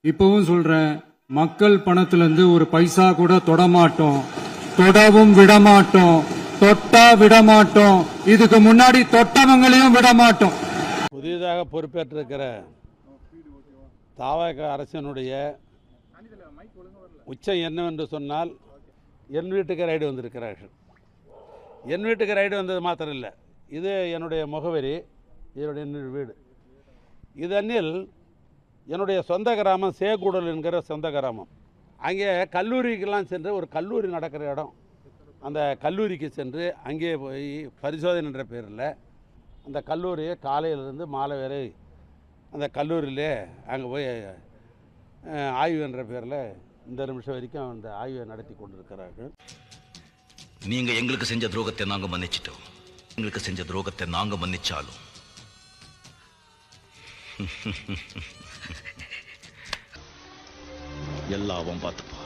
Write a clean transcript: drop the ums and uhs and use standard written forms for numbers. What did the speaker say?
இப்பவும் சொல்றேன், மக்கள் பணத்துல இருந்து ஒரு பைசா கூட தொடமாட்டோம், தொடவும் விடமாட்டோம், தொட்டா விடமாட்டோம், இதுக்கு முன்னாடி தொட்டவங்களையும் விடமாட்டோம். புதிதாக பொறுப்பேற்றிருக்கிற தாவக அரசினுடைய உச்சம் என்னவென்று சொன்னால், என் வீட்டுக்கு ரைடு வந்திருக்கிறார்கள். என் வீட்டுக்கு ரைடு வந்தது மாத்திரம் இல்லை, இது என்னுடைய முகவரி, என்னுடைய வீடு. இது அன்னில் என்னுடைய சொந்த கிராமம் சேகூடல் என்கிற சொந்த கிராமம். அங்கே கல்லூரிக்கெல்லாம் சென்று, ஒரு கல்லூரி நடக்கிற இடம், அந்த கல்லூரிக்கு சென்று அங்கே போய் பரிசோதனை என்ற பேரில் அந்த கல்லூரியை காலையிலிருந்து மாலை வரை அந்த கல்லூரியிலே அங்கே போய் ஆய்வு என்ற பேரில் இந்த நிமிஷம் வரைக்கும் அந்த ஆய்வை நடத்தி கொண்டிருக்கிறார்கள். நீங்கள் எங்களுக்கு செஞ்ச துரோகத்தை நாங்கள் மன்னிச்சிட்டோம். எங்களுக்கு செஞ்ச துரோகத்தை நாங்கள் மன்னிச்சாலும் எல்லாம் அவன் பார்த்துப்பா.